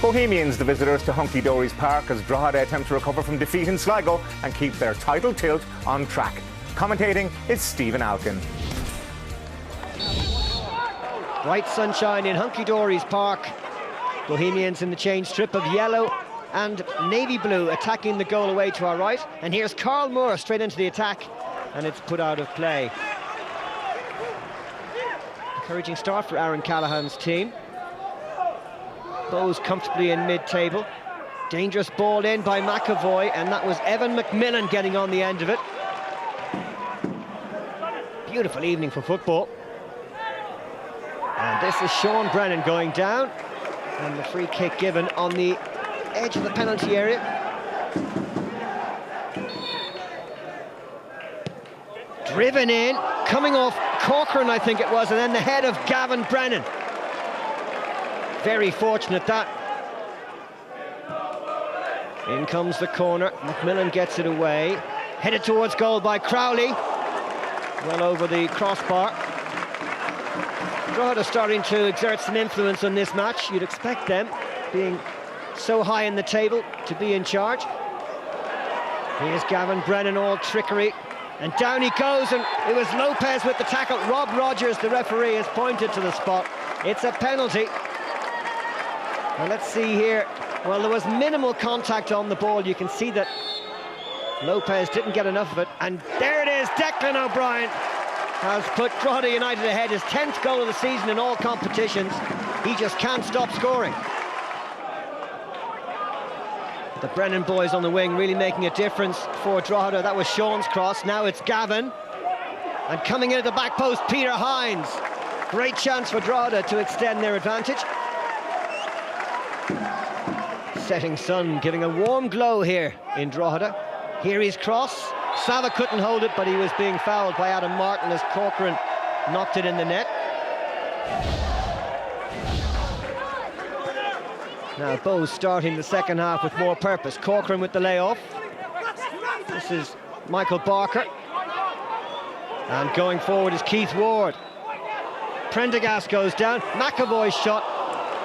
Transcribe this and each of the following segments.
Bohemians, the visitors to Hunky Dory's Park, as Drogheda attempt to recover from defeat in Sligo and keep their title tilt on track. Commentating is Stephen Alkin. Bright sunshine in Hunky Dory's Park. Bohemians in the change strip of yellow and navy blue attacking the goal away to our right. And here's Karl Moore straight into the attack, and it's put out of play. Encouraging start for Aaron Callahan's team. Bows comfortably in mid-table. Dangerous ball in by McEvoy, and that was Evan McMillan getting on the end of it. Beautiful evening for football. And this is Sean Brennan going down, and the free kick given on the edge of the penalty area. Driven in, coming off Corcoran, I think it was, and then the head of Gavin Brennan. Very fortunate that. In comes the corner, McMillan gets it away. Headed towards goal by Crowley. Well over the crossbar. Drogheda starting to exert some influence on this match. You'd expect them, being so high in the table, to be in charge. Here's Gavin Brennan, all trickery. And down he goes, and it was Lopes with the tackle. Rob Rogers, the referee, has pointed to the spot. It's a penalty. Now let's see here. Well, there was minimal contact on the ball. You can see that Lopes didn't get enough of it. And there it is, Declan O'Brien has put Drogheda United ahead. His 10th goal of the season in all competitions. He just can't stop scoring. The Brennan boys on the wing really making a difference for Drogheda. That was Sean's cross. Now it's Gavin. And coming in at the back post, Peter Hynes. Great chance for Drogheda to extend their advantage. Setting sun giving a warm glow here in Drogheda. Heary's cross. Sava couldn't hold it, but he was being fouled by Adam Martin as Corcoran knocked it in the net. Now Bows starting the second half with more purpose. Corcoran with the layoff. This is Michael Barker. And going forward is Keith Ward. Prendergast goes down. McEvoy's shot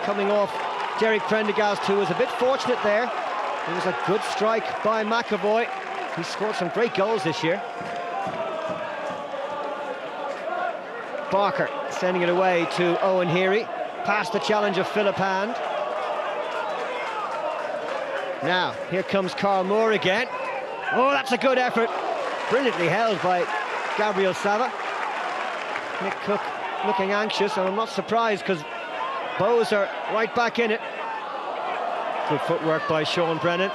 coming off Derek Prendergast, who was a bit fortunate there. It was a good strike by McEvoy. He's scored some great goals this year. Barker sending it away to Owen Heary. Past the challenge of Philip Hand. Now, here comes Karl Moore again. Oh, that's a good effort. Brilliantly held by Gabriel Sava. Nick Cook looking anxious, and I'm not surprised because Bows are right back in it. Good footwork by Sean Brennan.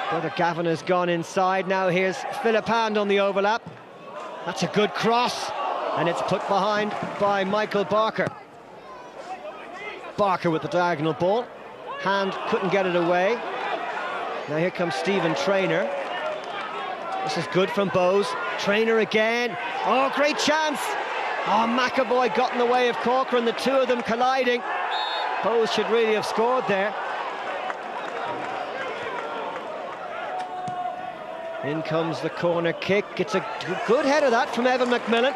Brother Gavin has gone inside. Now here's Philip Hand on the overlap. That's a good cross, and it's put behind by Michael Barker. Barker with the diagonal ball. Hand couldn't get it away. Now here comes Stephen Traynor. This is good from Bows. Traynor again. Oh, great chance. Oh, McEvoy got in the way of Corcoran, the two of them colliding. Bows should really have scored there. In comes the corner kick. It's a good header that from Evan McMillan.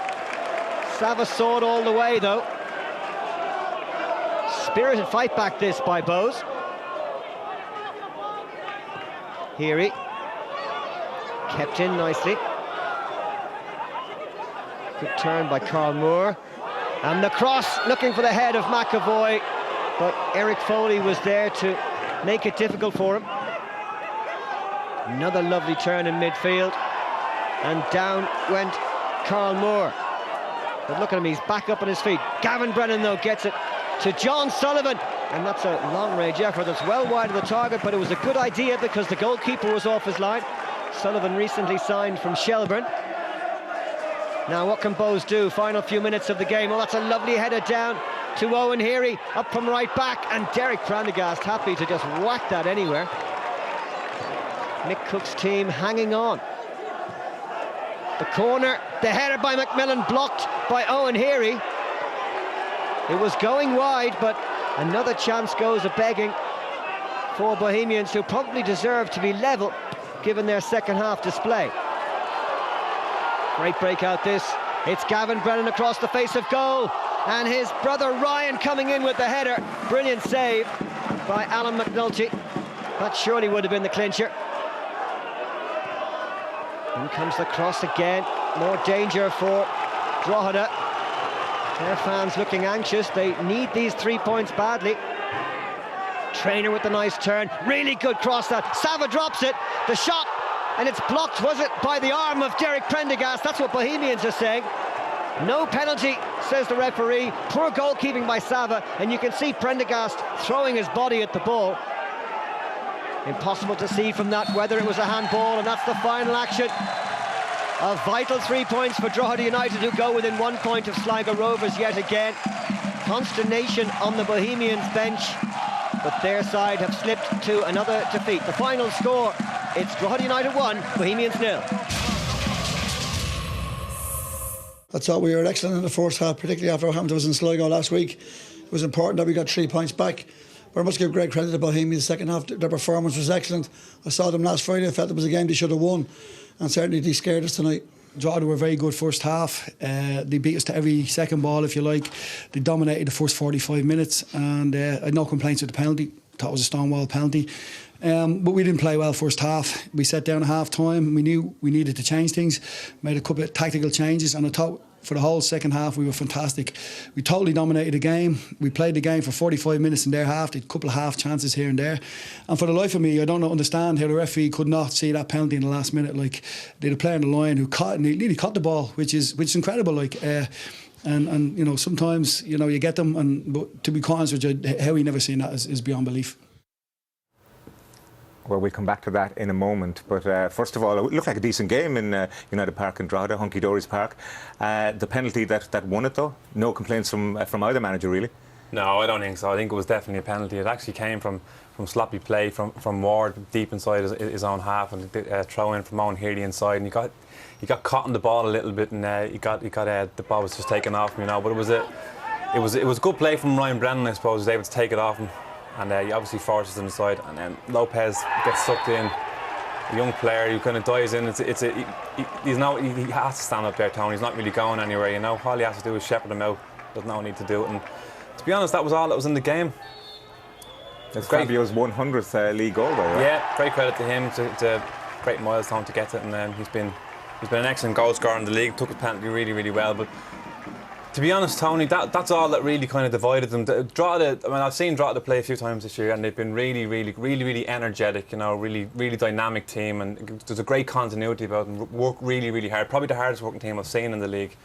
Sava saw it all the way though. Spirited fight back this by Bows. Heary. Kept in nicely. Good turn by Karl Moore. And the cross, looking for the head of McEvoy, but Eric Foley was there to make it difficult for him. Another lovely turn in midfield. And down went Karl Moore. But look at him, he's back up on his feet. Gavin Brennan, though, gets it to John Sullivan. And that's a long-range effort that's well wide of the target, but it was a good idea because the goalkeeper was off his line. Sullivan recently signed from Shelburne. Now what can Bows do? Final few minutes of the game. Oh, that's a lovely header down to Owen Heary, up from right back, and Derek Prendergast happy to just whack that anywhere. Nick Cook's team hanging on. The corner, the header by McMillan, blocked by Owen Heary. It was going wide, but another chance goes a-begging for Bohemians, who probably deserve to be level given their second half display. Great breakout this. It's Gavin Brennan across the face of goal. And his brother Ryan coming in with the header. Brilliant save by Alan McNulty. That surely would have been the clincher. In comes the cross again. More danger for Drogheda. Their fans looking anxious. They need these 3 points badly. Traynor with the nice turn. Really good cross that. Sava drops it. The shot. And it's blocked, was it, by the arm of Prendergast? That's what Bohemians are saying. No penalty, says the referee. Poor goalkeeping by Sava. And you can see Prendergast throwing his body at the ball. Impossible to see from that whether it was a handball, and that's the final action. A vital 3 points for Drogheda United, who go within 1 point of Sligo Rovers yet again. Consternation on the Bohemians bench, but their side have slipped to another defeat. The final score, it's Drogheda United 1, Bohemians 0. I thought we were excellent in the first half, particularly after what happened to us in Sligo last week. It was important that we got 3 points back. But I must give great credit to Bohemians. The second half, their performance was excellent. I saw them last Friday. I felt it was a game they should have won, and certainly they scared us tonight. Drogheda were very good first half. They beat us to every second ball, if you like. They dominated the first 45 minutes, and I had no complaints with the penalty. Thought it was a stonewall penalty. But we didn't play well first half. We sat down at half time. We knew we needed to change things. Made a couple of tactical changes, and I thought for the whole second half we were fantastic. We totally dominated the game. We played the game for 45 minutes in their half. They had a couple of half chances here and there. And for the life of me, I don't understand how the referee could not see that penalty in the last minute. Like, they had a player on the line who caught, and he nearly caught the ball, which is incredible. Like, and you know, sometimes you know you get them, but to be quite honest with you, how he never seen that is beyond belief. Well, we'll come back to that in a moment. But first of all, it looked like a decent game in United Park in Drogheda, Hunky Dory's Park. The penalty that won it, though, no complaints from either manager, really. No, I don't think so. I think it was definitely a penalty. It actually came from sloppy play from Ward deep inside his own half, and throw in from Owen Heary inside, and he got caught on the ball a little bit, and the ball was just taken off him, you know. But it was good play from Ryan Brennan, I suppose. He was able to take it off him. And he obviously forces him aside, and then Lopes gets sucked in. A young player who kind of dives in. He has to stand up there, Tony. He's not really going anywhere, you know. All he has to do is shepherd him out. There's no need to do it. And to be honest, that was all that was in the game. It's Gabriel's 100th league goal, though. Right? Yeah, great credit to him. It's a great milestone to get it, and he's been an excellent goal scorer in the league. Took his penalty really, really well, but. To be honest, Tony, that's all that really kind of divided them. Drogheda, I mean, I've seen Drogheda play a few times this year, and they've been really, really, really, really energetic. You know, really, really dynamic team, and there's a great continuity about them. Work really, really hard. Probably the hardest working team I've seen in the league.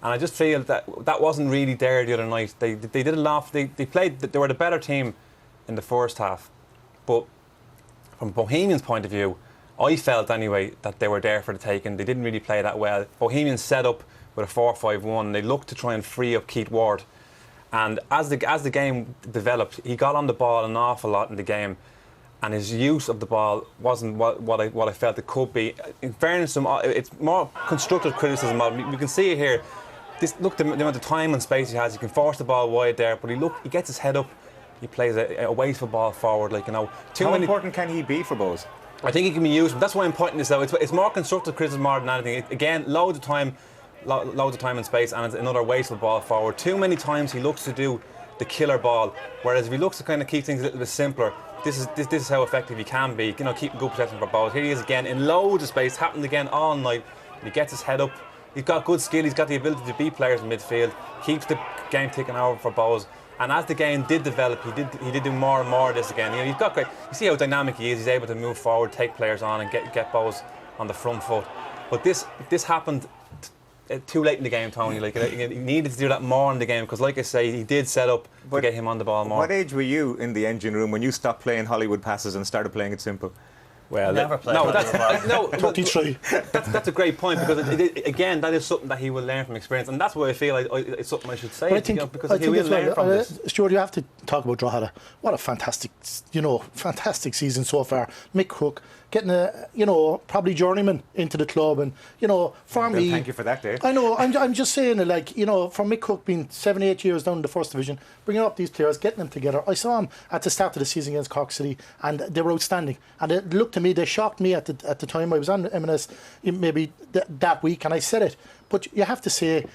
And I just feel that wasn't really there the other night. They did a lot. They played. They were the better team in the first half, but from Bohemians' point of view, I felt anyway that they were there for the taking. They didn't really play that well. Bohemians set up with a 4-5-1. They looked to try and free up Keith Ward, and as the game developed, he got on the ball an awful lot in the game, and his use of the ball wasn't what I felt it could be. In fairness to him, it's more constructive criticism of him. You can see it here. Look the amount of time and space he has. He can force the ball wide there, but he gets his head up. He plays a wasteful ball forward, like, you know. How important can he be for Bows? I think he can be used. That's why I'm pointing this out. It's more constructive criticism more than anything. Again, loads of time and space, and it's another wasteful ball forward. Too many times he looks to do the killer ball, whereas if he looks to kind of keep things a little bit simpler, this is how effective he can be. You know, keep good possession for balls. Here he is again in loads of space. Happened again all night. He gets his head up. He's got good skill. He's got the ability to beat players in midfield. Keeps the game ticking over for balls. And as the game did develop, he did do more and more of this again. You know, you see how dynamic he is. He's able to move forward, take players on, and get balls on the front foot. But this happened too late in the game, Tony. Like, he needed to do that more in the game, because, like I say, he did set up to get him on the ball more. What age were you in the engine room when you stopped playing Hollywood passes and started playing it simple? Well, never played. No, 33. That's a great point, because again, that is something that he will learn from experience, and that's why I feel it's something I should say. Because he will learn from this. Stuart, you have to talk about Drogheda. What a fantastic season so far. Mick Cook getting probably journeyman into the club, and for me, thank you for that, Dave. I know. I'm just saying that, like, from Mick Cook being 7-8 years down in the first division, bringing up these players, getting them together. I saw him at the start of the season against Cork City, and they were outstanding. And it looked to me, they shocked me at the time. I was on M&S maybe that week, and I said it. But you have to say,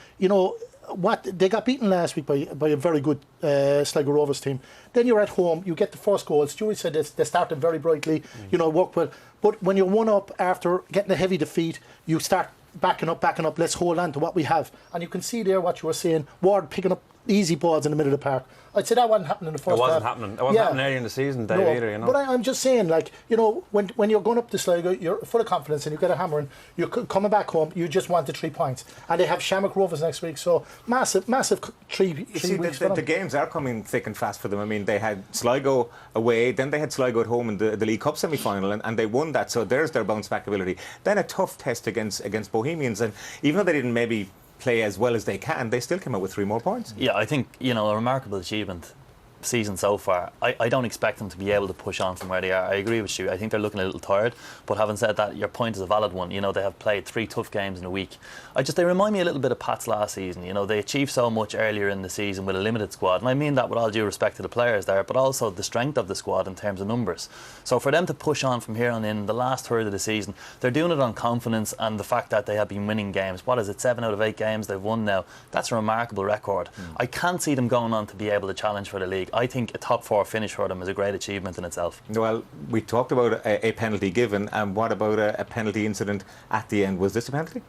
what they got beaten last week by a very good Sligo Rovers team. Then you're at home, you get the first goal. Stuart said they started very brightly, worked well. But when you're 1-up after getting a heavy defeat, you start backing up, let's hold on to what we have. And you can see there what you were saying, Ward picking up easy balls in the middle of the park. I'd say that wasn't happening in the first half. It wasn't happening earlier in the season, Dave, either, But I'm just saying, when you're going up to Sligo, you're full of confidence and you get a hammer and you're coming back home, you just want the 3 points. And they have Shamrock Rovers next week, so massive 3 weeks. The games are coming thick and fast for them. I mean, they had Sligo away, then they had Sligo at home in the League Cup semi-final, and they won that, so there's their bounce-back ability. Then a tough test against Bohemians, and even though they didn't maybe play as well as they can, they still came out with 3 more points. Yeah, I think, a remarkable achievement season so far. I don't expect them to be able to push on from where they are. I agree with you. I think they're looking a little tired, but having said that, your point is a valid one. They have played 3 tough games in a week. They remind me a little bit of Pat's last season. They achieved so much earlier in the season with a limited squad, and I mean that with all due respect to the players there, but also the strength of the squad in terms of numbers. So for them to push on from here on in the last third of the season, they're doing it on confidence and the fact that they have been winning games. What is it, 7 out of 8 games they've won now? That's a remarkable record. I can't see them going on to be able to challenge for the league. I think a top 4 finish for them is a great achievement in itself. Well, we talked about a penalty given, and what about a penalty incident at the end? Was this a penalty?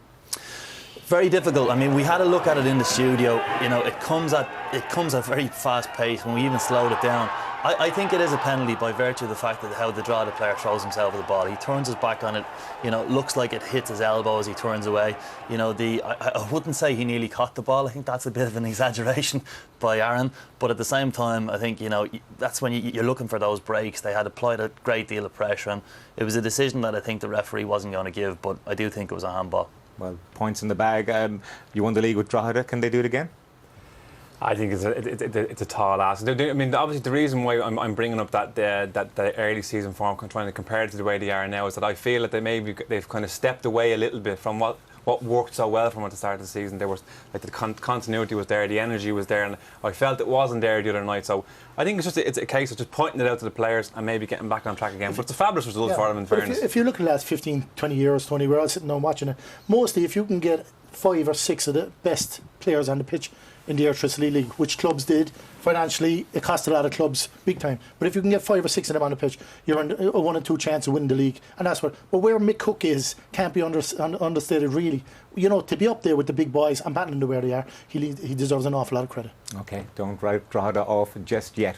Very difficult. I mean, we had a look at it in the studio. It comes at very fast pace when we even slowed it down. I think it is a penalty by virtue of the fact that how the Drogheda player throws himself at the ball. He turns his back on it. Looks like it hits his elbow as he turns away. I wouldn't say he nearly caught the ball. I think that's a bit of an exaggeration by Aaron. But at the same time, I think that's when you're looking for those breaks. They had applied a great deal of pressure, and it was a decision that I think the referee wasn't going to give. But I do think it was a handball. Well, points in the bag. You won the league with Drogheda. Can they do it again? I think it's a tall ask. I mean, obviously the reason why I'm bringing up that the early season form, trying to compare it to the way they are now, is that I feel that they've kind of stepped away a little bit from what worked so well from at the start of the season. There was the continuity was there, the energy was there, and I felt it wasn't there the other night. So I think it's a case of just pointing it out to the players and maybe getting back on track again. But it's a fabulous result for them in fairness. If you look at the last 15, 20 years, Tony, we're all sitting down watching it. Mostly, if you can get 5 or 6 of the best players on the pitch in the Electricity League, which clubs did financially, it cost a lot of clubs big time. But if you can get 5 or 6 of them on the pitch, you're on a 1 in 2 chance of winning the league, and that's what. But where Mick Cook is can't be understated, really. To be up there with the big boys and battling to where they are, he deserves an awful lot of credit. Okay, don't write Drogheda off just yet.